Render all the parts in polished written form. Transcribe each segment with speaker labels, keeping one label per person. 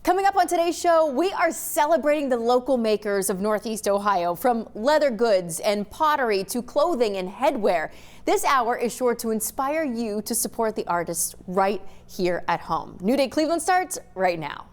Speaker 1: Coming up on today's show, we are celebrating the local makers of Northeast Ohio, from leather goods and pottery to clothing and headwear. This hour is sure to inspire you to support the artists right here at home. New Day Cleveland starts right now.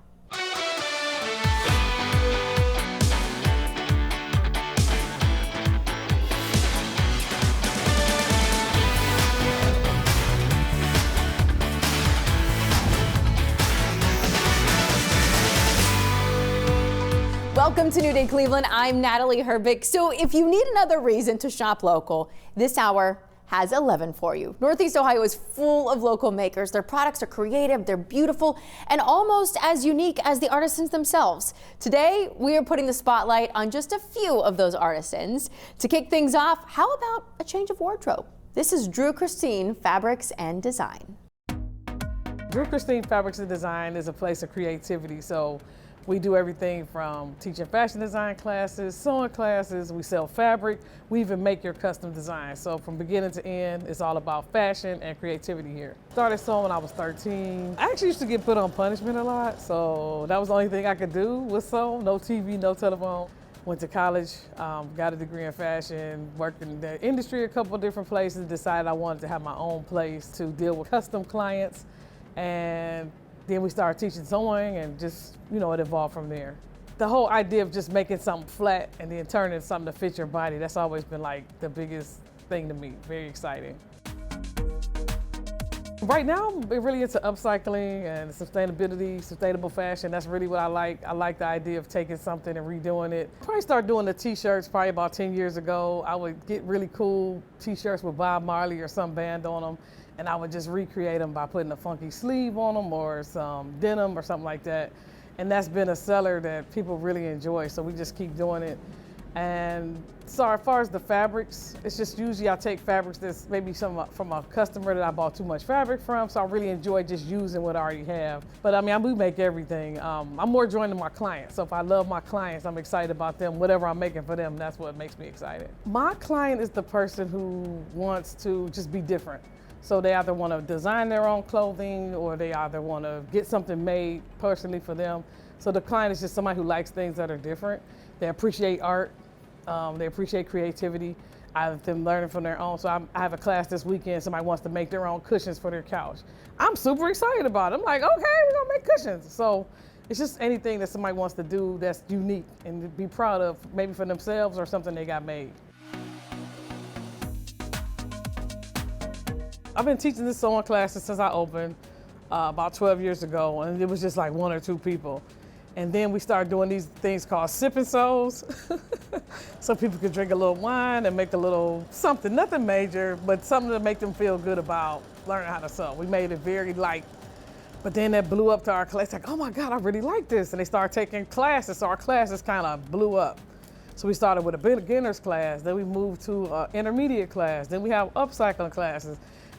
Speaker 1: Welcome to New Day Cleveland. I'm Natalie Herbick. So if you need another reason to shop local, this hour has 11 for you. Northeast Ohio is full of local makers. Their products are creative, they're beautiful, and almost as unique as the artisans themselves. Today, we are putting the spotlight on just a few of those artisans. To kick things off, how about a change of wardrobe? This is Drew Christine Fabrics and Design.
Speaker 2: Drew Christine Fabrics and Design is a place of creativity. So we do everything from teaching fashion design classes, sewing classes, we sell fabric, we even make your custom design. So from beginning to end, it's all about fashion and creativity here. Started sewing when I was 13. I actually used to get put on punishment a lot, so that was the only thing I could do was sew. No TV, no telephone. Went to college, got a degree in fashion, worked in the industry a couple of different places, decided I wanted to have my own place to deal with custom clients, and then we started teaching sewing and just, it evolved from there. The whole idea of just making something flat and then turning it something to fit your body, that's always been like the biggest thing to me, very exciting. Right now, we're really into upcycling and sustainability, sustainable fashion. That's really what I like. I like the idea of taking something and redoing it. Probably started doing the t-shirts probably about 10 years ago. I would get really cool t-shirts with Bob Marley or some band on them, and I would just recreate them by putting a funky sleeve on them or some denim or something like that. And that's been a seller that people really enjoy, so we just keep doing it. And so as far as the fabrics, it's just usually I take fabrics that's maybe from a customer that I bought too much fabric from, so I really enjoy just using what I already have. But we make everything. I'm more joined to my clients, so if I love my clients, I'm excited about them. Whatever I'm making for them, that's what makes me excited. My client is the person who wants to just be different. So they either want to design their own clothing or they either want to get something made personally for them. So the client is just somebody who likes things that are different. They appreciate art. They appreciate creativity. I have them learning from their own. So I have a class this weekend. Somebody wants to make their own cushions for their couch. I'm super excited about it. I'm like, okay, we're gonna make cushions. So it's just anything that somebody wants to do that's unique and to be proud of, maybe for themselves or something they got made. I've been teaching this sewing classes since I opened about 12 years ago, and it was just like 1 or 2 people. And then we started doing these things called sip and sews. So people could drink a little wine and make a little something, nothing major, but something to make them feel good about learning how to sew. We made it very light. But then that blew up to our class, like, oh my God, I really like this. And they started taking classes, so our classes kind of blew up. So we started with a beginner's class, then we moved to an intermediate class, then we have upcycling classes.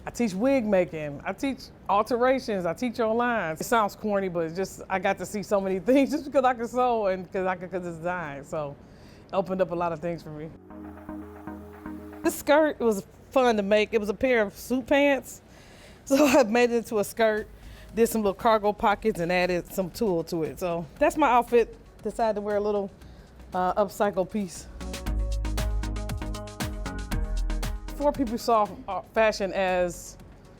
Speaker 2: I teach wig making, I teach alterations, I teach online. It sounds corny, but it's just, I got to see so many things just because I could sew and because I could design. So it opened up a lot of things for me. This skirt was fun to make. It was a pair of suit pants. So I made it into a skirt, did some little cargo pockets and added some tulle to it. So that's my outfit. Decided to wear a little upcycle piece. Before people saw fashion as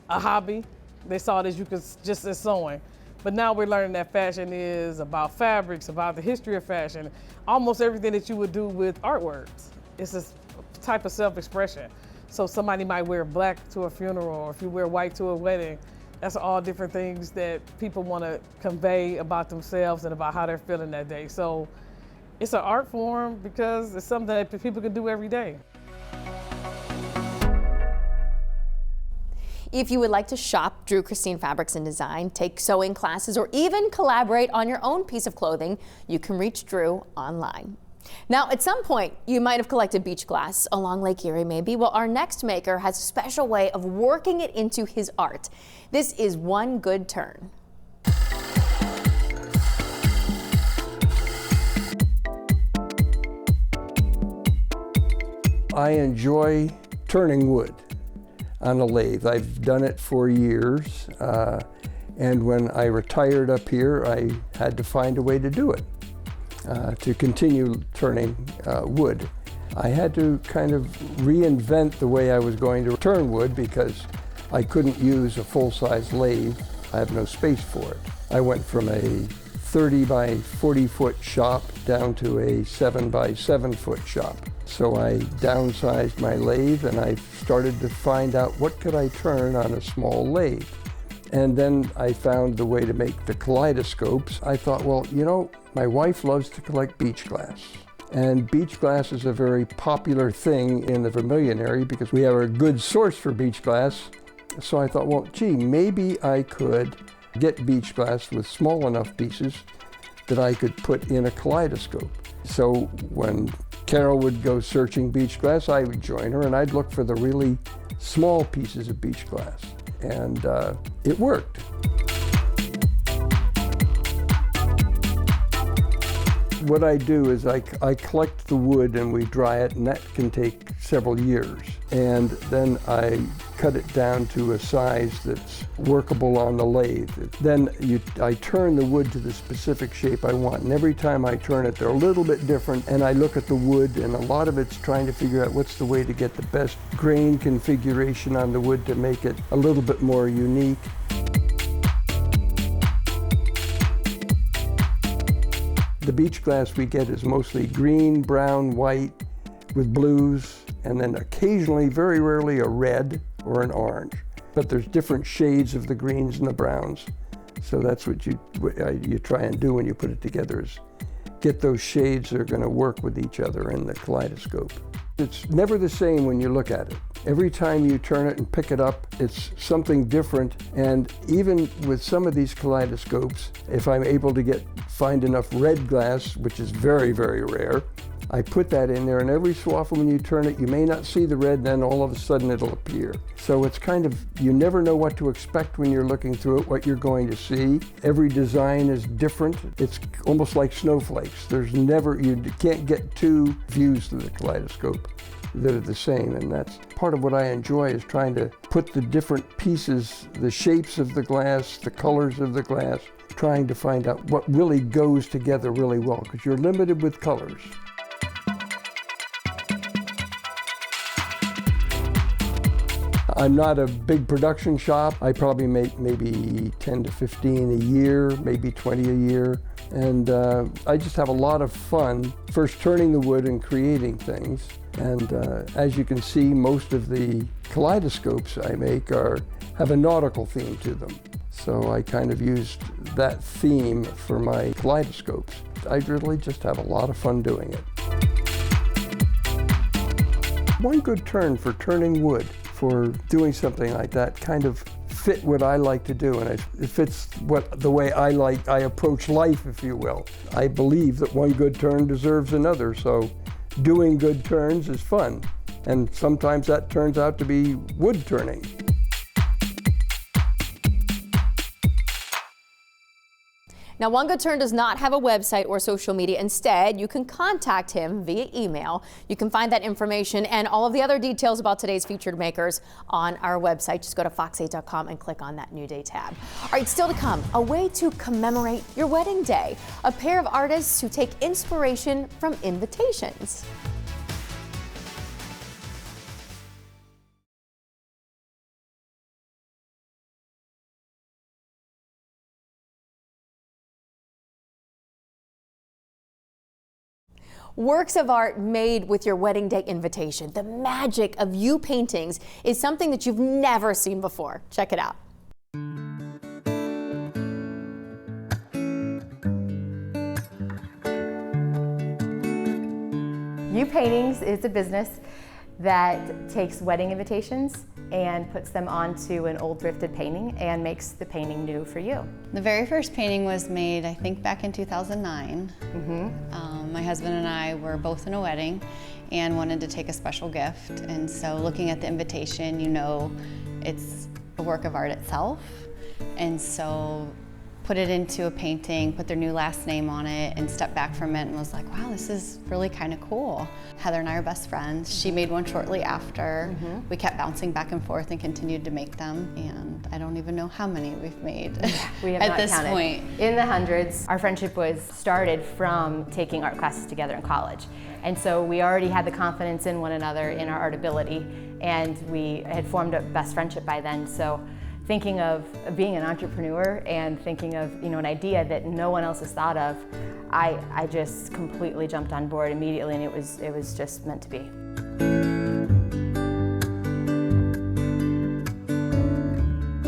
Speaker 2: a hobby, they saw it as just as sewing. But now we're learning that fashion is about fabrics, about the history of fashion, almost everything that you would do with artworks. It's a type of self-expression. So somebody might wear black to a funeral, or if you wear white to a wedding, that's all different things that people want to convey about themselves and about how they're feeling that day. So it's an art form because it's something that people can do every day.
Speaker 1: If you would like to shop Drew Christine Fabrics and Design, take sewing classes, or even collaborate on your own piece of clothing, you can reach Drew online. Now, at some point, you might have collected beach glass along Lake Erie, maybe. Well, our next maker has a special way of working it into his art. This is One Good Turn.
Speaker 3: I enjoy turning wood on a lathe. I've done it for years, And when I retired up here, I had to find a way to do it, to continue turning wood. I had to kind of reinvent the way I was going to turn wood because I couldn't use a full-size lathe. I have no space for it. I went from a 30 by 40 foot shop down to a 7 by 7 foot shop. So I downsized my lathe and I started to find out what could I turn on a small lathe. And then I found the way to make the kaleidoscopes. I thought, well, you know, my wife loves to collect beach glass. And beach glass is a very popular thing in the Vermilion area because we have a good source for beach glass. So I thought, well, gee, maybe I could get beach glass with small enough pieces that I could put in a kaleidoscope. So when Carol would go searching beach glass, I would join her and I'd look for the really small pieces of beach glass. And it worked. What I do is I collect the wood and we dry it, and that can take several years. And then I cut it down to a size that's workable on the lathe. Then I turn the wood to the specific shape I want, and every time I turn it, they're a little bit different, and I look at the wood, and a lot of it's trying to figure out what's the way to get the best grain configuration on the wood to make it a little bit more unique. The beach glass we get is mostly green, brown, white, with blues, and then occasionally, very rarely, a red or an orange. But there's different shades of the greens and the browns. So that's what you try and do when you put it together, is get those shades that are going to work with each other in the kaleidoscope. It's never the same when you look at it. Every time you turn it and pick it up, it's something different. And even with some of these kaleidoscopes, if I'm able to find enough red glass, which is very, very rare, I put that in there, and every so often when you turn it, you may not see the red, then all of a sudden it'll appear. So it's kind of, you never know what to expect when you're looking through it, what you're going to see. Every design is different. It's almost like snowflakes. You can't get two views to the kaleidoscope that are the same, and that's part of what I enjoy, is trying to put the different pieces, the shapes of the glass, the colors of the glass, trying to find out what really goes together really well, because you're limited with colors. I'm not a big production shop. I probably make maybe 10 to 15 a year, maybe 20 a year. And I just have a lot of fun first turning the wood and creating things. And as you can see, most of the kaleidoscopes I make have a nautical theme to them. So I kind of used that theme for my kaleidoscopes. I really just have a lot of fun doing it. One good turn for turning wood, for doing something like that, kind of fit what I like to do, and it fits the way I approach life, if you will. I believe that one good turn deserves another, so doing good turns is fun, and sometimes that turns out to be wood turning.
Speaker 1: Now, One Good Turn does not have a website or social media. Instead, you can contact him via email. You can find that information and all of the other details about today's featured makers on our website. Just go to fox8.com and click on that New Day tab. All right, still to come, a way to commemorate your wedding day. A pair of artists who take inspiration from invitations. Works of art made with your wedding day invitation. The magic of you paintings is something that you've never seen before. Check it out.
Speaker 4: You Paintings is a business that takes wedding invitations and puts them onto an old thrifted painting and makes the painting new for you.
Speaker 5: The very first painting was made, I think, back in 2009. My husband and I were both in a wedding and wanted to take a special gift. And so looking at the invitation, you know it's a work of art itself. And so put it into a painting, put their new last name on it, and stepped back from it and was like, wow, this is really kind of cool. Heather and I are best friends. She made one shortly after. We kept bouncing back and forth and continued to make them, and I don't even know how many we've made
Speaker 4: We have
Speaker 5: at
Speaker 4: not
Speaker 5: this
Speaker 4: counted.
Speaker 5: point.
Speaker 4: In the hundreds. Our friendship was started from taking art classes together in college. And so we already had the confidence in one another, in our art ability, and we had formed a best friendship by then. So thinking of being an entrepreneur and thinking of, you know, an idea that no one else has thought of, I just completely jumped on board immediately, and it was just meant to be.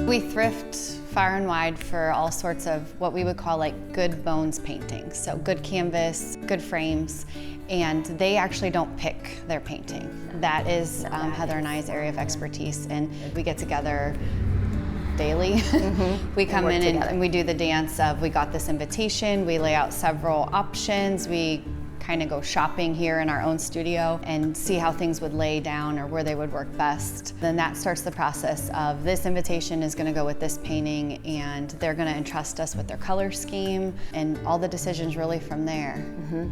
Speaker 5: We thrift far and wide for all sorts of what we would call like good bones paintings. So good canvas, good frames, and they actually don't pick their painting. That is Heather and I's area of expertise, and we get together daily. We come in and we do the dance of, we got this invitation, we lay out several options, we kind of go shopping here in our own studio and see how things would lay down or where they would work best. Then that starts the process of, this invitation is going to go with this painting, and they're going to entrust us with their color scheme, and all the decisions really from there,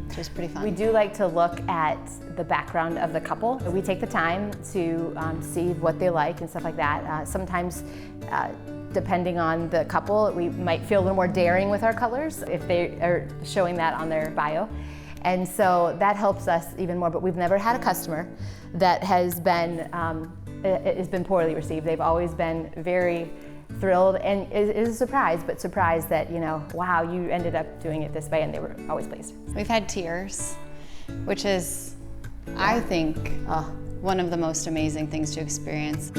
Speaker 5: which is pretty fun.
Speaker 4: We do like to look at the background of the couple. We take the time to see what they like and stuff like that. Sometimes depending on the couple, we might feel a little more daring with our colors if they are showing that on their bio. And so that helps us even more, but we've never had a customer that has been poorly received. They've always been very thrilled, and it is a surprise, but surprised that, you know, wow, you ended up doing it this way, and they were always pleased.
Speaker 5: We've had tears, which is, I think, one of the most amazing things to experience.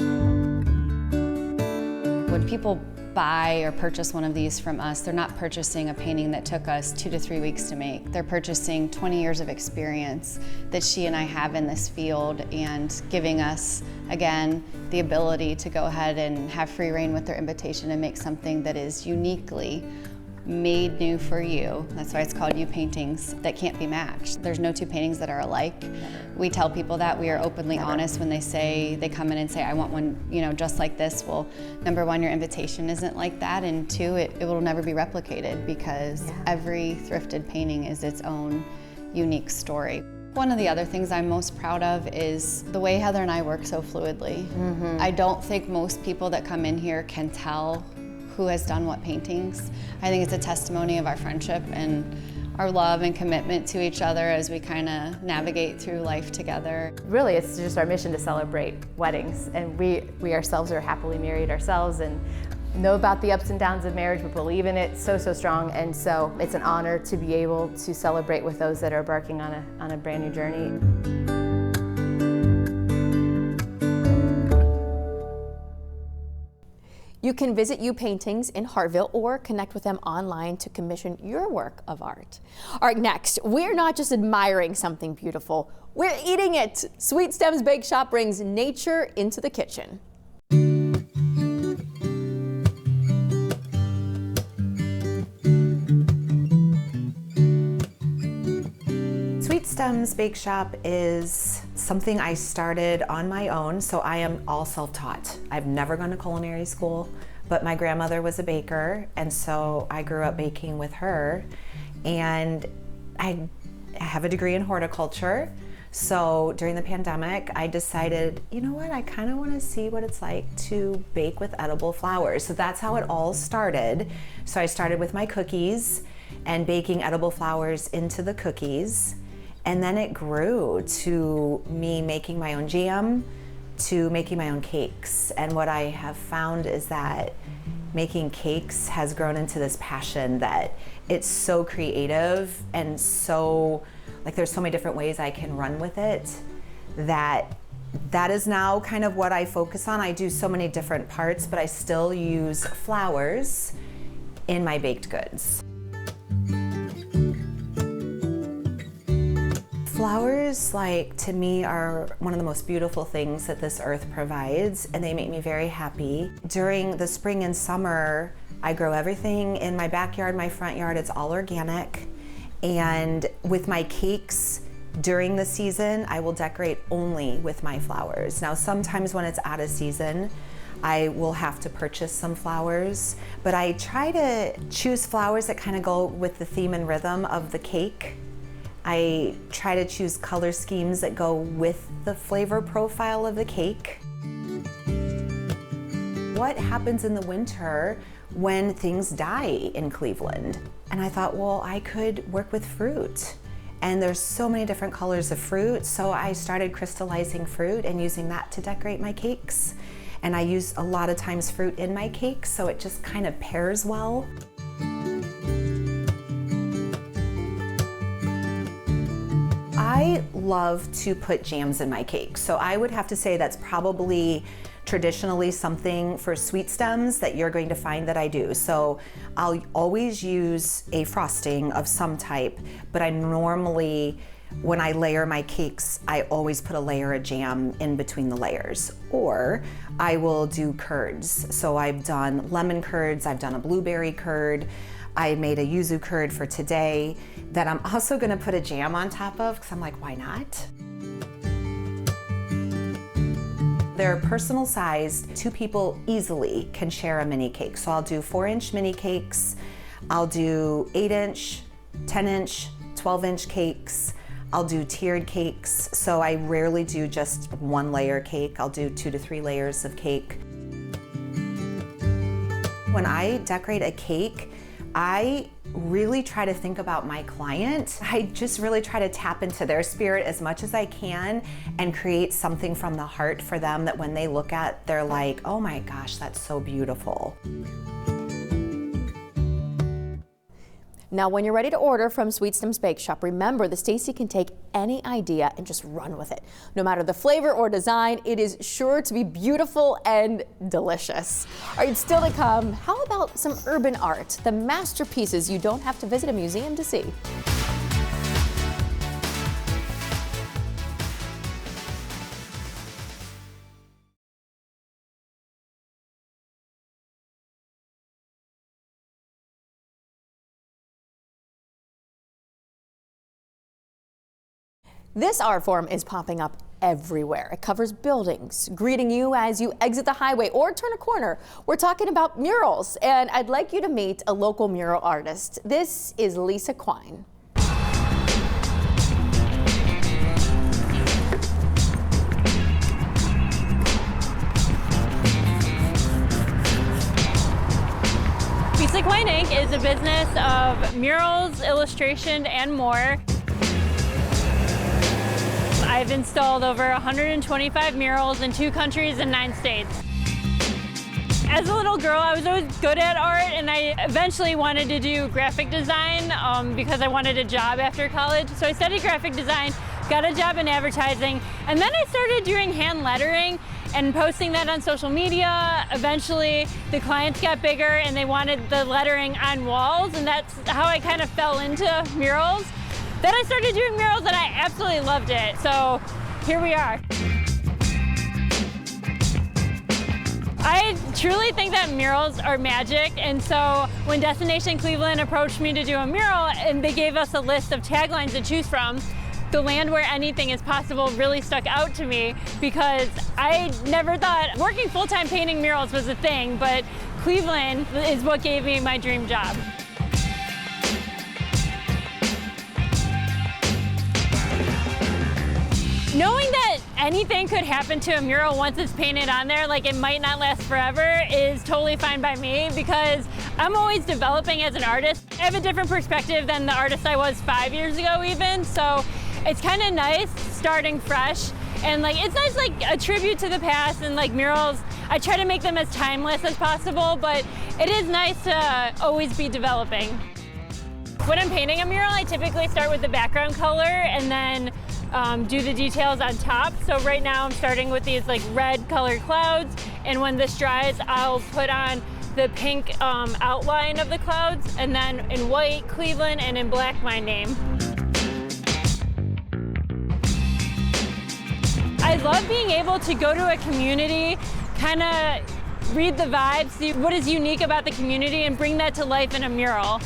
Speaker 5: When people buy or purchase one of these from us, they're not purchasing a painting that took us 2 to 3 weeks to make. They're purchasing 20 years of experience that she and I have in this field, and giving us, again, the ability to go ahead and have free reign with their invitation and make something that is uniquely made new for you. That's why it's called You Paintings, that can't be matched. There's no two paintings that are alike. We tell people that. We are openly honest when they come in and say, I want one, you know, just like this. Well, number one, your invitation isn't like that, and two, it will never be replicated, because every thrifted painting is its own unique story. One of the other things I'm most proud of is the way Heather and I work so fluidly. I don't think most people that come in here can tell who has done what paintings. I think it's a testimony of our friendship and our love and commitment to each other as we kind of navigate through life together.
Speaker 4: Really, it's just our mission to celebrate weddings, and we ourselves are happily married ourselves and know about the ups and downs of marriage, but believe in it so strong, and so it's an honor to be able to celebrate with those that are embarking on a brand new journey.
Speaker 1: You can visit You Paintings in Hartville or connect with them online to commission your work of art. All right, next, we're not just admiring something beautiful, we're eating it. Sweet Stems Bake Shop brings nature into the kitchen.
Speaker 6: Sweet Stems Bake Shop is something I started on my own, so I am all self-taught. I've never gone to culinary school, but my grandmother was a baker, and so I grew up baking with her. And I have a degree in horticulture, so during the pandemic, I decided, you know what, I kind of want to see what it's like to bake with edible flowers. So that's how it all started. So I started with my cookies and baking edible flowers into the cookies. And then it grew to me making my own jam, to making my own cakes. And what I have found is that making cakes has grown into this passion, that it's so creative and so, like, there's so many different ways I can run with it, that is now kind of what I focus on. I do so many different parts, but I still use flowers in my baked goods. Flowers, like, to me, are one of the most beautiful things that this earth provides, and they make me very happy. During the spring and summer, I grow everything in my backyard, my front yard. It's all organic. And with my cakes, during the season, I will decorate only with my flowers. Now, sometimes when it's out of season, I will have to purchase some flowers, but I try to choose flowers that kind of go with the theme and rhythm of the cake. I try to choose color schemes that go with the flavor profile of the cake. What happens in the winter when things die in Cleveland? And I thought, well, I could work with fruit. And there's so many different colors of fruit, so I started crystallizing fruit and using that to decorate my cakes. And I use a lot of times fruit in my cakes, so it just kind of pairs well. I love to put jams in my cakes, so I would have to say that's probably traditionally something for sweet stems that you're going to find that I do. So I'll always use a frosting of some type, but I normally, when I layer my cakes, I always put a layer of jam in between the layers. Or I will do curds. So I've done lemon curds, I've done a blueberry curd, I made a yuzu curd for today that I'm also gonna put a jam on top of, because I'm like, why not? They're personal sized. 2 people easily can share a mini cake. So I'll do 4-inch mini cakes, I'll do 8-inch, 10-inch, 12-inch cakes, I'll do tiered cakes. So I rarely do just 1 layer cake, I'll do 2 to 3 layers of cake. When I decorate a cake, I really try to think about my client. I just really try to tap into their spirit as much as I can and create something from the heart for them that when they look at, they're like, oh my gosh, that's so beautiful.
Speaker 1: Now, when you're ready to order from Sweet Stems Bake Shop, remember that Stacy can take any idea and just run with it. No matter the flavor or design, it is sure to be beautiful and delicious. All right, still to come, how about some urban art, the masterpieces you don't have to visit a museum to see? This art form is popping up everywhere. It covers buildings, greeting you as you exit the highway or turn a corner. We're talking about murals, and I'd like you to meet a local mural artist. This is Lisa Quine.
Speaker 7: Lisa Quine Inc. is a business of murals, illustration, and more. I've installed over 125 murals in 2 countries and 9 states. As a little girl, I was always good at art, and I eventually wanted to do graphic design because I wanted a job after college. So I studied graphic design, got a job in advertising, and then I started doing hand lettering and posting that on social media. Eventually, the clients got bigger and they wanted the lettering on walls, and that's how I kind of fell into murals. Then I started doing murals and I absolutely loved it. So here we are. I truly think that murals are magic, and so when Destination Cleveland approached me to do a mural and they gave us a list of taglines to choose from, the land where anything is possible really stuck out to me because I never thought working full-time painting murals was a thing, but Cleveland is what gave me my dream job. Knowing that anything could happen to a mural once it's painted on there, like it might not last forever, is totally fine by me because I'm always developing as an artist. I have a different perspective than the artist I was 5 years ago even, so it's kind of nice starting fresh. And like, it's nice, like a tribute to the past, and like murals, I try to make them as timeless as possible, but it is nice to always be developing. When I'm painting a mural, I typically start with the background color and then do the details on top. So right now I'm starting with these like red colored clouds, and when this dries, I'll put on the pink outline of the clouds, and then in white, Cleveland, and in black, my name. I love being able to go to a community, kind of read the vibes, see what is unique about the community, and bring that to life in a mural.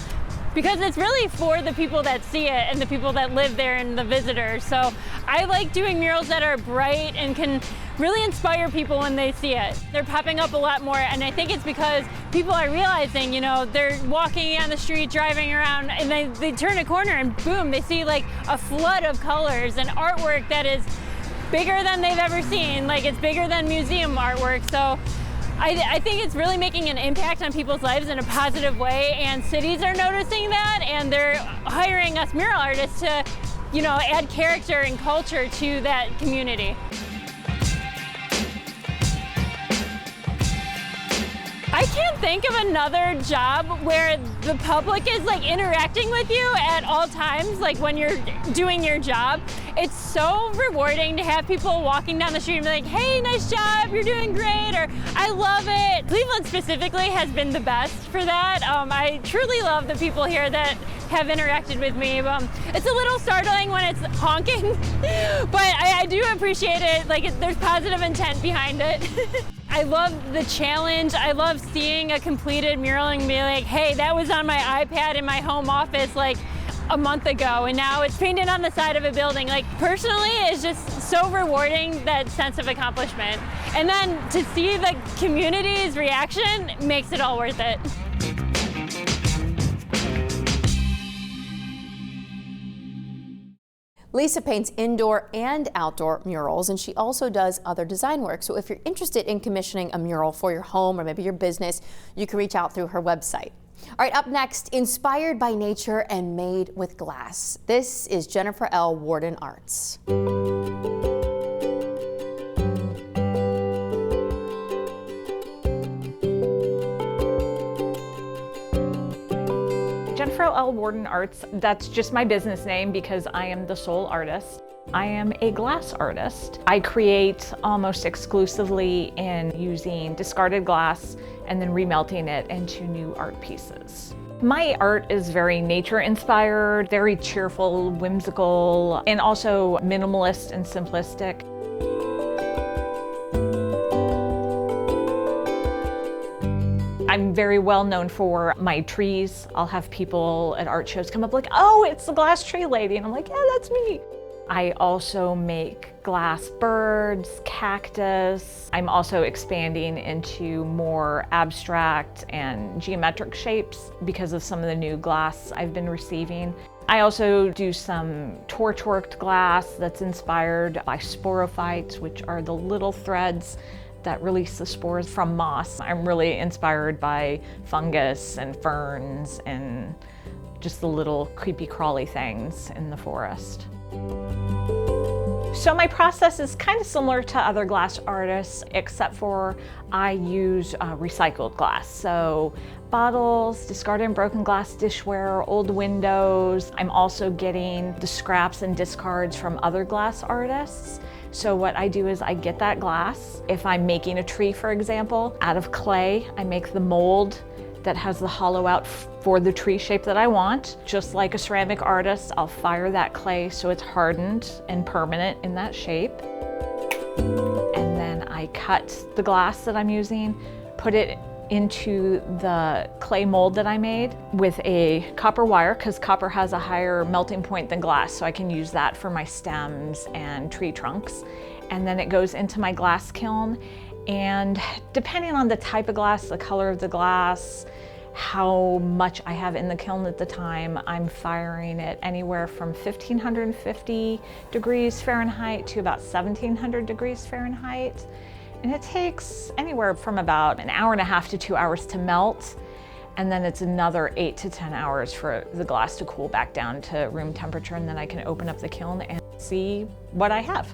Speaker 7: Because it's really for the people that see it and the people that live there and the visitors. So I like doing murals that are bright and can really inspire people when they see it. They're popping up a lot more, and I think it's because people are realizing, you know, they're walking on the street, driving around, and they turn a corner and boom, they see like a flood of colors and artwork that is bigger than they've ever seen. Like, it's bigger than museum artwork. So I think it's really making an impact on people's lives in a positive way, and cities are noticing that, and they're hiring us mural artists to, you know, add character and culture to that community. I can't think of another job where the public is like interacting with you at all times, like when you're doing your job. It's so rewarding to have people walking down the street and be like, hey, nice job, you're doing great, or I love it. Cleveland specifically has been the best for that. I truly love the people here that have interacted with me. It's a little startling when it's honking, but I do appreciate it. Like, there's positive intent behind it. I love the challenge. I love seeing a completed mural and be like, hey, that was on my iPad in my home office like a month ago, and now it's painted on the side of a building. Like, personally, it's just so rewarding, that sense of accomplishment. And then to see the community's reaction makes it all worth it.
Speaker 1: Lisa paints indoor and outdoor murals, and she also does other design work. So if you're interested in commissioning a mural for your home or maybe your business, you can reach out through her website. All right, up next, inspired by nature and made with glass. This is Jennifer L. Warden Arts.
Speaker 8: Jennifer L. Warden Arts, that's just my business name because I am the sole artist. I am a glass artist. I create almost exclusively in using discarded glass and then remelting it into new art pieces. My art is very nature inspired, very cheerful, whimsical, and also minimalist and simplistic. I'm very well known for my trees. I'll have people at art shows come up like, oh, it's the glass tree lady. And I'm like, yeah, that's me. I also make glass birds, cactus. I'm also expanding into more abstract and geometric shapes because of some of the new glass I've been receiving. I also do some torch-worked glass that's inspired by sporophytes, which are the little threads that release the spores from moss. I'm really inspired by fungus and ferns and just the little creepy crawly things in the forest. So my process is kind of similar to other glass artists, except for I use recycled glass. So bottles, discarded and broken glass dishware, old windows. I'm also getting the scraps and discards from other glass artists. So what I do is I get that glass. If I'm making a tree, for example, out of clay, I make the mold that has the hollow out for the tree shape that I want. Just like a ceramic artist, I'll fire that clay so it's hardened and permanent in that shape. And then I cut the glass that I'm using, put it into the clay mold that I made with a copper wire, because copper has a higher melting point than glass, so I can use that for my stems and tree trunks. And then it goes into my glass kiln, and depending on the type of glass, the color of the glass, how much I have in the kiln at the time, I'm firing it anywhere from 1550 degrees Fahrenheit to about 1700 degrees Fahrenheit. And it takes anywhere from about an hour and a half to 2 hours to melt. And then it's another 8 to 10 hours for the glass to cool back down to room temperature. And then I can open up the kiln and see what I have.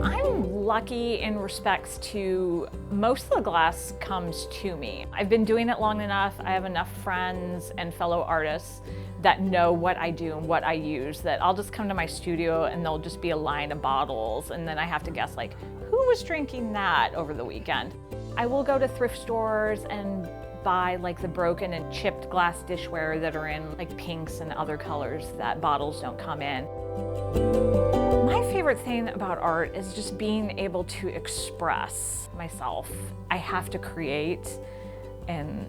Speaker 8: I'm lucky in respects to most of the glass comes to me. I've been doing it long enough. I have enough friends and fellow artists that know what I do and what I use, that I'll just come to my studio and there'll just be a line of bottles, and then I have to guess like, who was drinking that over the weekend? I will go to thrift stores and buy like the broken and chipped glass dishware that are in like pinks and other colors that bottles don't come in. My favorite thing about art is just being able to express myself. I have to create, and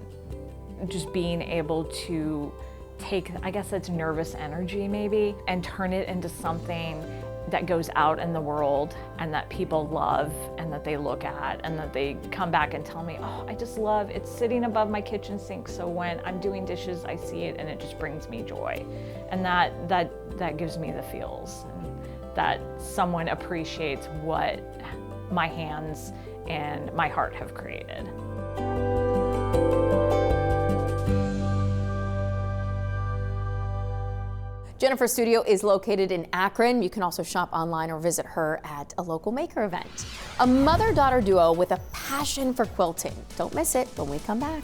Speaker 8: just being able to take, I guess it's nervous energy maybe, and turn it into something that goes out in the world and that people love and that they look at and that they come back and tell me, oh, I just love it's sitting above my kitchen sink, so when I'm doing dishes I see it and it just brings me joy. And that gives me the feels, and that someone appreciates what my hands and my heart have created.
Speaker 1: Jennifer's studio is located in Akron. You can also shop online or visit her at a local maker event. A mother-daughter duo with a passion for quilting. Don't miss it when we come back.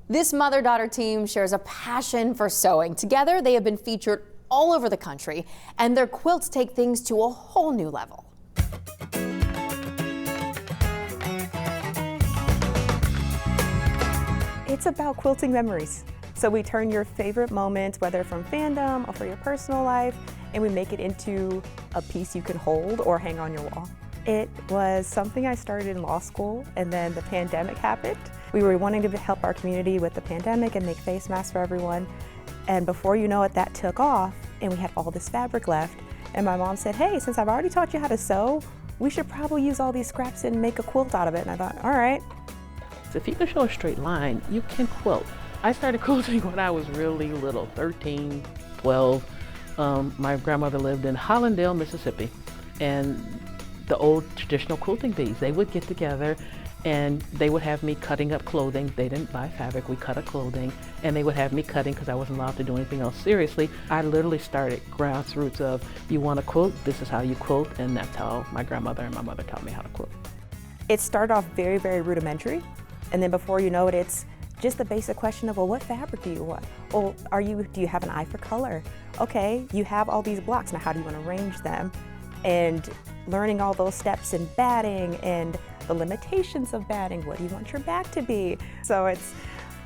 Speaker 1: This mother-daughter team shares a passion for sewing. Together, they have been featured all over the country, and their quilts take things to a whole new level.
Speaker 9: It's about quilting memories. So we turn your favorite moments, whether from fandom or for your personal life, and we make it into a piece you can hold or hang on your wall. It was something I started in law school, and then the pandemic happened. We were wanting to help our community with the pandemic and make face masks for everyone. And before you know it, that took off, and we had all this fabric left. And my mom said, hey, since I've already taught you how to sew, we should probably use all these scraps and make a quilt out of it. And I thought, all right.
Speaker 10: So if you can show a straight line, you can quilt. I started quilting when I was really little, 13, 12. My grandmother lived in Hollandale, Mississippi, and the old traditional quilting bees, they would get together and they would have me cutting up clothing. They didn't buy fabric, we cut up clothing, and they would have me cutting because I wasn't allowed to do anything else seriously. I literally started grassroots of, you want to quilt, this is how you quilt, and that's how my grandmother and my mother taught me how to quilt.
Speaker 9: It started off very, very rudimentary, and then before you know it, it's just the basic question of, well, what fabric do you want? Well, do you have an eye for color? Okay, you have all these blocks, now how do you want to arrange them? And learning all those steps in batting and the limitations of batting. What do you want your back to be? So it's,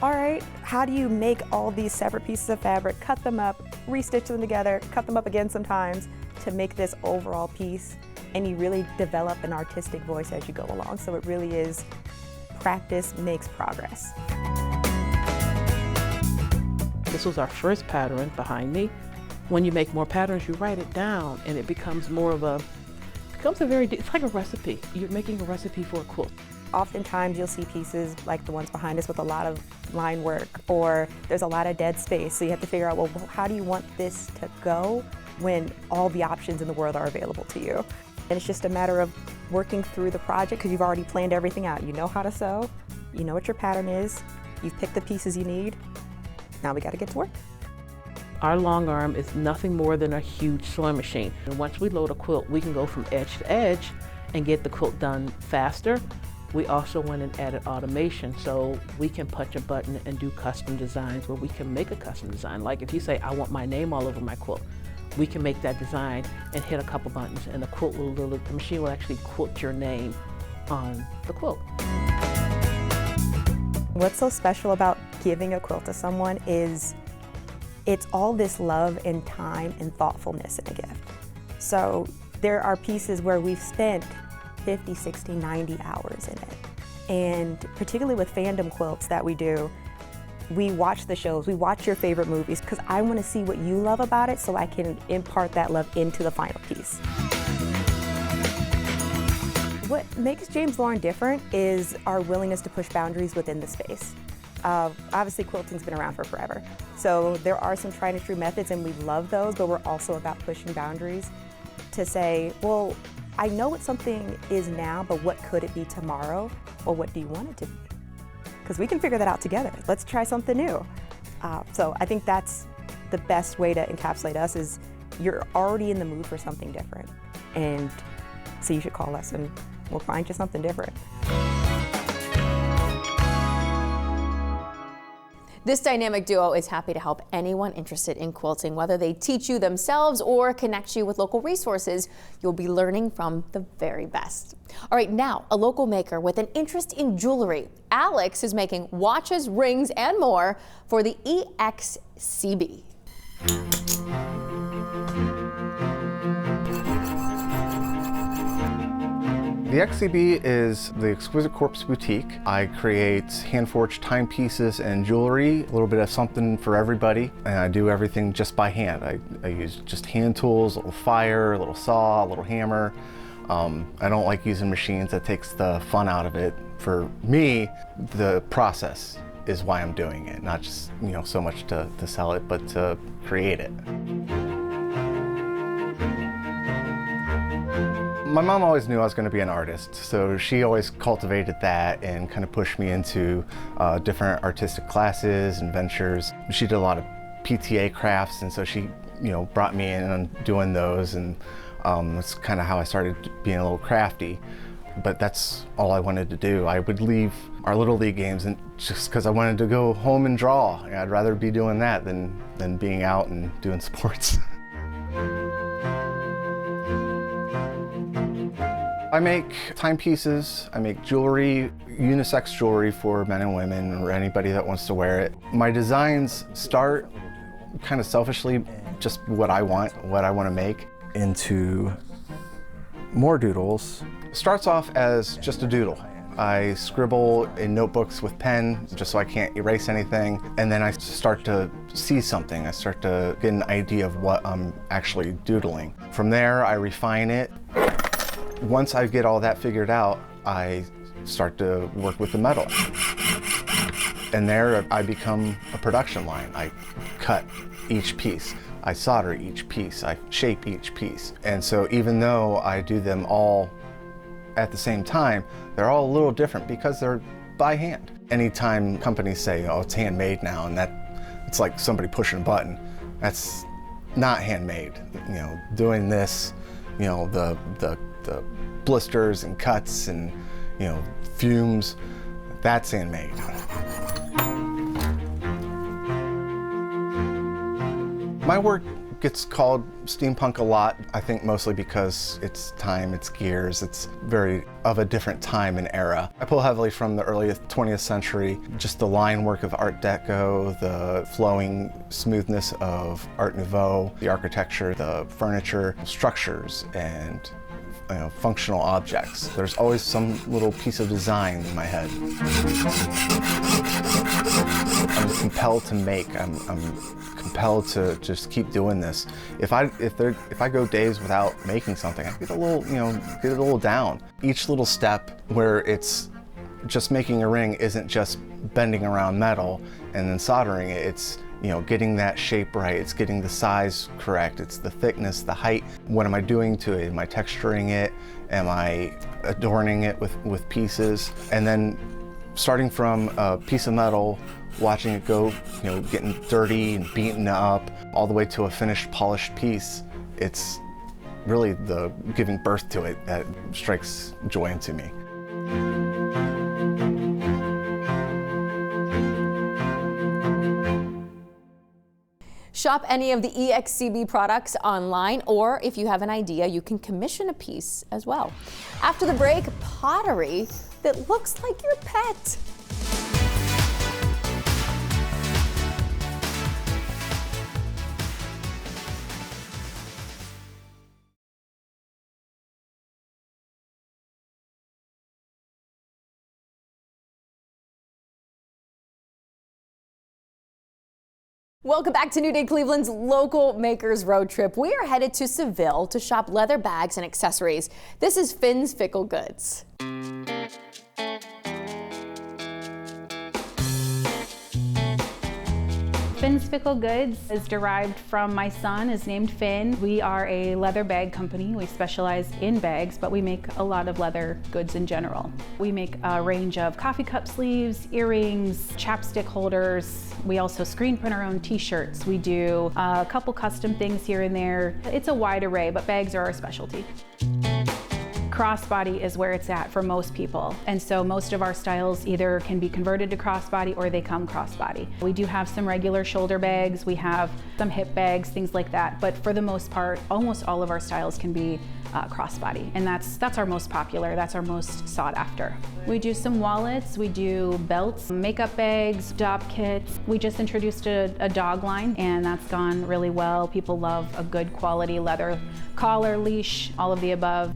Speaker 9: all right, how do you make all these separate pieces of fabric, cut them up, restitch them together, cut them up again sometimes to make this overall piece, and you really develop an artistic voice as you go along. So it really is practice makes progress.
Speaker 10: This was our first pattern behind me. When you make more patterns, you write it down and it becomes more of a, it's like a recipe. You're making a recipe for a quilt.
Speaker 9: Oftentimes you'll see pieces like the ones behind us with a lot of line work, or there's a lot of dead space. So you have to figure out, well, how do you want this to go when all the options in the world are available to you? And it's just a matter of working through the project because you've already planned everything out. You know how to sew, you know what your pattern is, you've picked the pieces you need. Now we got to get to work.
Speaker 10: Our long arm is nothing more than a huge sewing machine. And once we load a quilt, we can go from edge to edge and get the quilt done faster. We also went and added automation, so we can punch a button and do custom designs where we can make a custom design. Like if you say, I want my name all over my quilt, we can make that design and hit a couple buttons and the machine will actually quilt your name on the quilt.
Speaker 9: What's so special about giving a quilt to someone is it's all this love and time and thoughtfulness in a gift. So there are pieces where we've spent 50, 60, 90 hours in it. And particularly with fandom quilts that we do, we watch the shows, we watch your favorite movies because I want to see what you love about it so I can impart that love into the final piece. What makes James Lauren different is our willingness to push boundaries within the space. Obviously quilting's been around for forever, so there are some tried and true methods and we love those, but we're also about pushing boundaries to say, well, I know what something is now, but what could it be tomorrow? Or what do you want it to be? Because we can figure that out together. Let's try something new. So I think that's the best way to encapsulate us is you're already in the mood for something different. And so you should call us and we'll find you something different.
Speaker 1: This dynamic duo is happy to help anyone interested in quilting, whether they teach you themselves or connect you with local resources. You'll be learning from the very best. All right, now a local maker with an interest in jewelry. Alex is making watches, rings, and more for the EXCB.
Speaker 11: The XCB is the Exquisite Corpse Boutique. I create hand-forged timepieces and jewelry, a little bit of something for everybody, and I do everything just by hand. I use just hand tools, a little fire, a little saw, a little hammer. I don't like using machines. That takes the fun out of it. For me, the process is why I'm doing it, not just so much to sell it, but to create it. My mom always knew I was going to be an artist, so she always cultivated that and kind of pushed me into different artistic classes and ventures. She did a lot of PTA crafts, and so she brought me in on doing those, and that's kind of how I started being a little crafty. But that's all I wanted to do. I would leave our Little League games and just because I wanted to go home and draw. I'd rather be doing that than being out and doing sports. I make timepieces, I make jewelry, unisex jewelry for men and women or anybody that wants to wear it. My designs start kind of selfishly, just what I want to make, into more doodles. Starts off as just a doodle. I scribble in notebooks with pen just so I can't erase anything, and then I start to see something. I start to get an idea of what I'm actually doodling. From there, I refine it. Once I get all that figured out, I start to work with the metal. And there I become a production line. I cut each piece, I solder each piece, I shape each piece. And so even though I do them all at the same time, they're all a little different because they're by hand. Anytime companies say, oh, it's handmade now, and it's like somebody pushing a button, that's not handmade. Doing this, the blisters and cuts and fumes, that's handmade. My work gets called steampunk a lot, I think mostly because it's time, it's gears, it's very of a different time and era. I pull heavily from the early 20th century, just the line work of Art Deco, the flowing smoothness of Art Nouveau, the architecture, the furniture, structures, and functional objects. There's always some little piece of design in my head. I'm compelled to make. I'm compelled to just keep doing this. If I go days without making something, I get a little down. Each little step where it's just making a ring isn't just bending around metal and then soldering it. It's getting that shape right, it's getting the size correct, it's the thickness, the height. What am I doing to it? Am I texturing it? Am I adorning it with pieces? And then starting from a piece of metal, watching it go, getting dirty and beaten up, all the way to a finished, polished piece, it's really the giving birth to it that strikes joy into me.
Speaker 1: Shop any of the EXCB products online, or if you have an idea, you can commission a piece as well. After the break, pottery that looks like your pet. Welcome back to New Day Cleveland's Local Makers Road Trip. We are headed to Seville to shop leather bags and accessories. This is Finn's Fickle Goods.
Speaker 12: Finn's Fickle Goods is derived from my son, is named Finn. We are a leather bag company. We specialize in bags, but we make a lot of leather goods in general. We make a range of coffee cup sleeves, earrings, chapstick holders. We also screen print our own t-shirts. We do a couple custom things here and there. It's a wide array, but bags are our specialty. Crossbody is where it's at for most people. And so most of our styles either can be converted to crossbody or they come crossbody. We do have some regular shoulder bags, we have some hip bags, things like that. But for the most part, almost all of our styles can be crossbody. And that's our most popular, that's our most sought after. We do some wallets, we do belts, makeup bags, dop kits. We just introduced a dog line and that's gone really well. People love a good quality leather collar, leash, all of the above.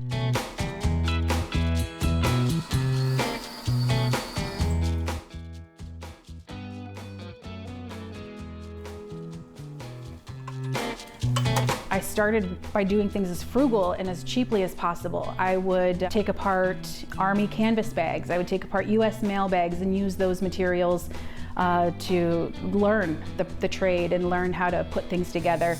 Speaker 12: I started by doing things as frugal and as cheaply as possible. I would take apart Army canvas bags. I would take apart US mail bags and use those materials to learn the trade and learn how to put things together.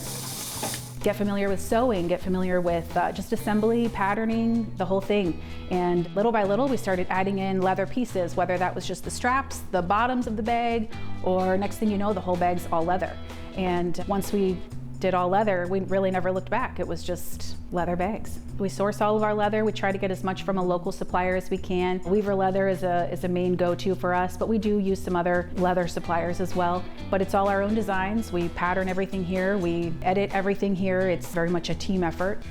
Speaker 12: Get familiar with sewing, get familiar with just assembly, patterning, the whole thing. And little by little, we started adding in leather pieces, whether that was just the straps, the bottoms of the bag, or next thing you know, the whole bag's all leather. And once we did all leather, we really never looked back. It was just leather bags. We source all of our leather. We try to get as much from a local supplier as we can. Weaver leather is a main go-to for us, but we do use some other leather suppliers as well. But it's all our own designs. We pattern everything here. We edit everything here. It's very much a team effort.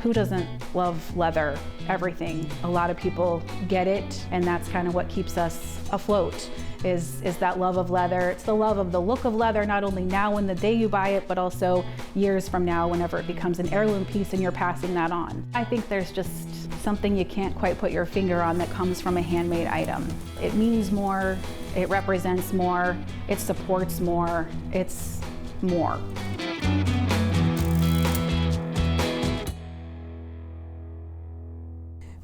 Speaker 12: Who doesn't love leather? Everything. A lot of people get it, and that's kind of what keeps us afloat. Is that love of leather. It's the love of the look of leather, not only now in the day you buy it, but also years from now whenever it becomes an heirloom piece and you're passing that on. I think there's just something you can't quite put your finger on that comes from a handmade item. It means more, it represents more, it supports more, it's more.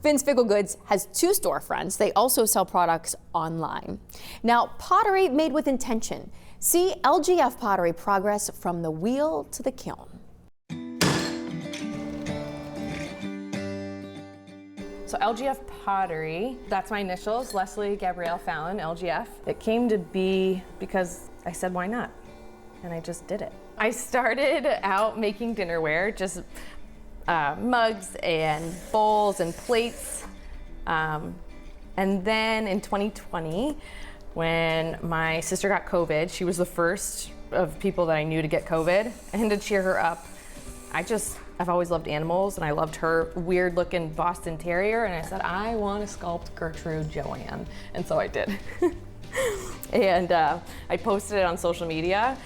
Speaker 1: Finn's Fickle Goods has 2 storefronts. They also sell products online. Now, pottery made with intention. See LGF Pottery progress from the wheel to the kiln.
Speaker 13: So LGF Pottery, that's my initials, Leslie Gabrielle Fallon, LGF. It came to be because I said, why not? And I just did it. I started out making dinnerware, just mugs and bowls and plates. And then in 2020, when my sister got COVID, she was the first of people that I knew to get COVID, and to cheer her up, I've always loved animals, and I loved her weird looking Boston Terrier, and I said, I want to sculpt Gertrude Joanne, and so I did. And I posted it on social media,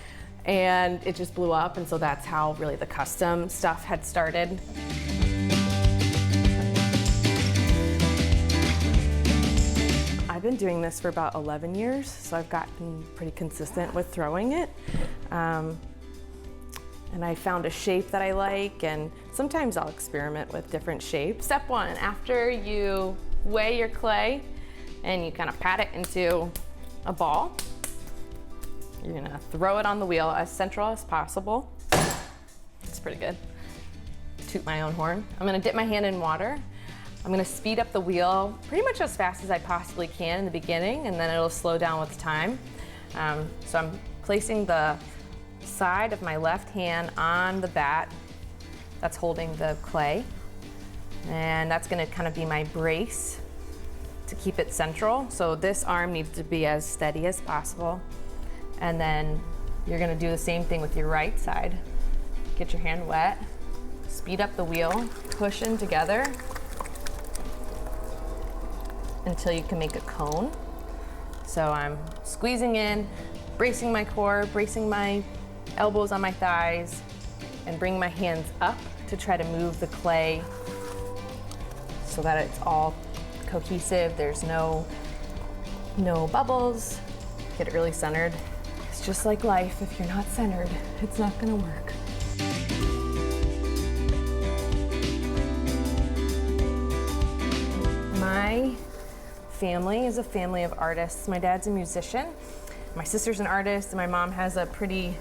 Speaker 13: and it just blew up, and so that's how really the custom stuff had started. I've been doing this for about 11 years, so I've gotten pretty consistent with throwing it. And I found a shape that I like, and sometimes I'll experiment with different shapes. Step 1, after you weigh your clay and you kind of pat it into a ball, you're gonna throw it on the wheel as central as possible. It's pretty good. Toot my own horn. I'm gonna dip my hand in water. I'm gonna speed up the wheel pretty much as fast as I possibly can in the beginning, and then it'll slow down with time. So I'm placing the side of my left hand on the bat that's holding the clay, and that's gonna kind of be my brace to keep it central. So this arm needs to be as steady as possible. And then you're gonna do the same thing with your right side. Get your hand wet, speed up the wheel, push in together until you can make a cone. So I'm squeezing in, bracing my core, bracing my elbows on my thighs, and bring my hands up to try to move the clay so that it's all cohesive. There's no bubbles. Get it really centered. It's just like life. If you're not centered, it's not gonna work. My family is a family of artists. My dad's a musician. My sister's an artist, and my mom has a pretty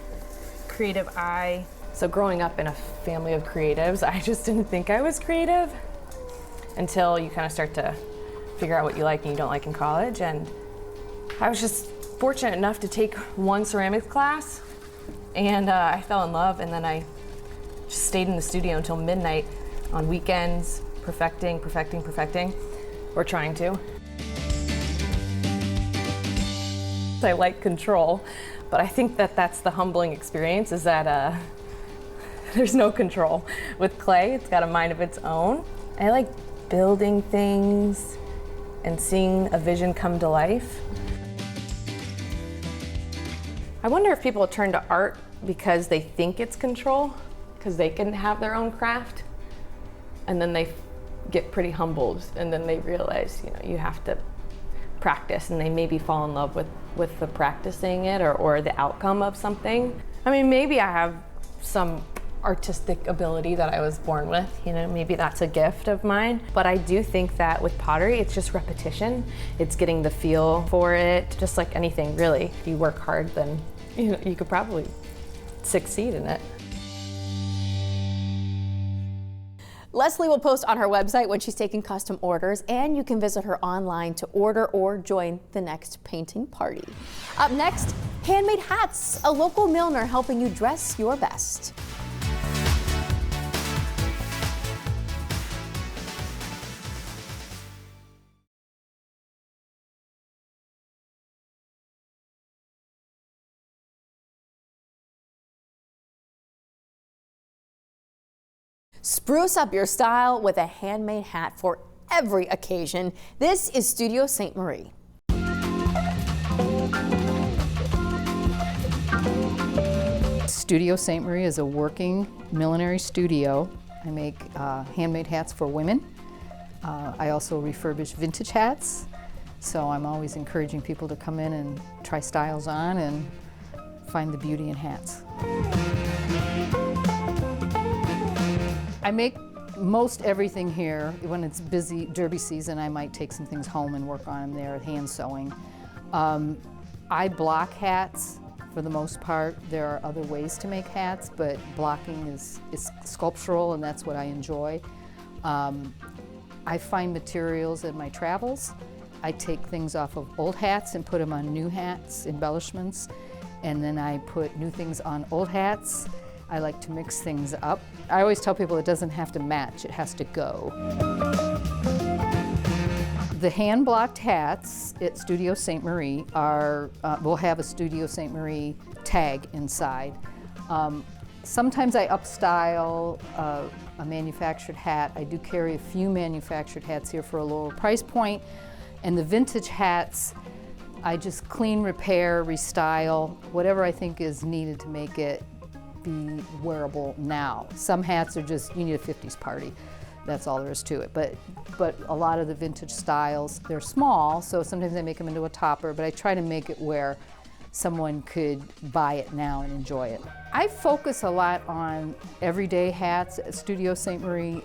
Speaker 13: creative eye. So growing up in a family of creatives, I just didn't think I was creative until you kind of start to figure out what you like and you don't like in college. And I was just fortunate enough to take one ceramics class, and I fell in love, and then I just stayed in the studio until midnight on weekends, perfecting. We're trying to. I like control, but I think that that's the humbling experience, is that there's no control. With clay, it's got a mind of its own. I like building things and seeing a vision come to life. I wonder if people turn to art because they think it's control, because they can have their own craft, and then they get pretty humbled, and then they realize, you know, you have to practice, and they maybe fall in love with the practicing it or the outcome of something. I mean, maybe I have some artistic ability that I was born with, you know, maybe that's a gift of mine, but I do think that with pottery, it's just repetition. It's getting the feel for it, just like anything, really. If you work hard, then you know, you could probably succeed in it.
Speaker 1: Leslie will post on her website when she's taking custom orders, and you can visit her online to order or join the next painting party. Up next, handmade hats, a local milliner helping you dress your best. Spruce up your style with a handmade hat for every occasion. This is Studio St. Marie.
Speaker 14: Studio St. Marie is a working millinery studio. I make handmade hats for women. I also refurbish vintage hats, so I'm always encouraging people to come in and try styles on and find the beauty in hats. I make most everything here. When it's busy derby season, I might take some things home and work on them there, hand sewing. I block hats for the most part. There are other ways to make hats, but blocking is sculptural, and that's what I enjoy. I find materials in my travels. I take things off of old hats and put them on new hats, embellishments, and then I put new things on old hats. I like to mix things up. I always tell people it doesn't have to match, it has to go. The hand-blocked hats at Studio St. Marie will have a Studio St. Marie tag inside. Sometimes I upstyle a manufactured hat. I do carry a few manufactured hats here for a lower price point. And the vintage hats, I just clean, repair, restyle, whatever I think is needed to make it be wearable now. Some hats are just, you need a 50s party. That's all there is to it. But a lot of the vintage styles, they're small, so sometimes I make them into a topper, but I try to make it where someone could buy it now and enjoy it. I focus a lot on everyday hats at Studio St. Marie.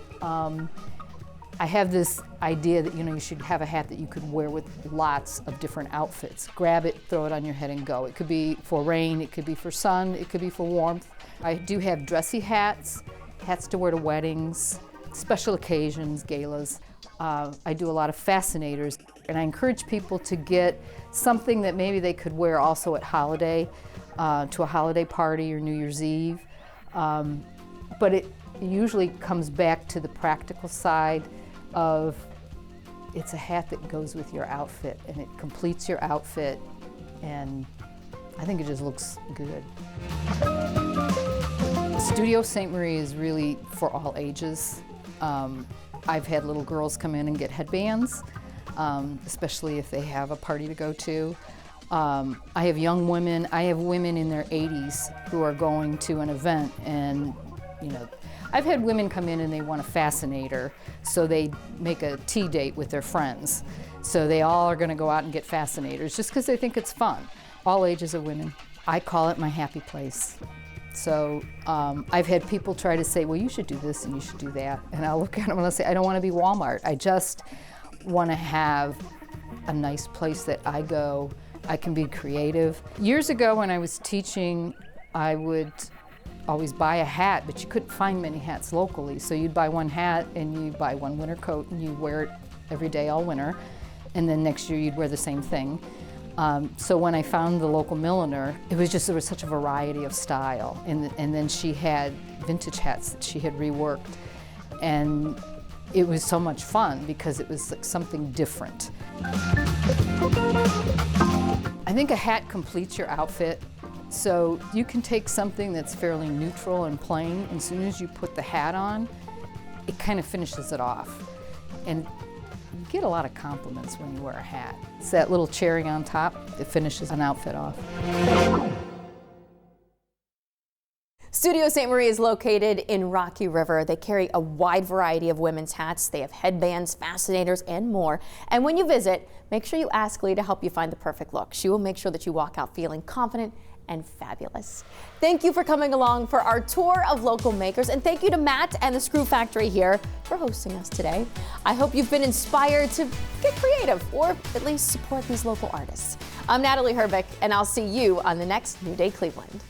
Speaker 14: I have this idea that, you know, you should have a hat that you could wear with lots of different outfits. Grab it, throw it on your head and go. It could be for rain, it could be for sun, it could be for warmth. I do have dressy hats, hats to wear to weddings, special occasions, galas. I do a lot of fascinators, and I encourage people to get something that maybe they could wear also at holiday, to a holiday party or New Year's Eve. But it usually comes back to the practical side of it's a hat that goes with your outfit and it completes your outfit, and I think it just looks good. Studio St. Marie is really for all ages. I've had little girls come in and get headbands, especially if they have a party to go to. I have young women, I have women in their 80s who are going to an event, and you know, I've had women come in and they want a fascinator, so they make a tea date with their friends. So they all are gonna go out and get fascinators just because they think it's fun. All ages of women. I call it my happy place. So I've had people try to say, well, you should do this and you should do that. And I'll look at them and I'll say, I don't want to be Walmart. I just want to have a nice place that I go. I can be creative. Years ago when I was teaching, I would always buy a hat, but you couldn't find many hats locally. So you'd buy one hat and you buy one winter coat and you wear it every day all winter. And then next year you'd wear the same thing. So when I found the local milliner, it was just, there was such a variety of style. And then she had vintage hats that she had reworked. And it was so much fun because it was like something different. I think a hat completes your outfit. So you can take something that's fairly neutral and plain, and as soon as you put the hat on, it kind of finishes it off. And you get a lot of compliments when you wear a hat. It's that little cherry on top that finishes an outfit off.
Speaker 1: Studio St. Marie is located in Rocky River. They carry a wide variety of women's hats. They have headbands, fascinators, and more. And when you visit, make sure you ask Lee to help you find the perfect look. She will make sure that you walk out feeling confident and fabulous. Thank you for coming along for our tour of local makers, and thank you to Matt and the Screw Factory here for hosting us today. I hope you've been inspired to get creative or at least support these local artists. I'm Natalie Herbick, and I'll see you on the next New Day Cleveland.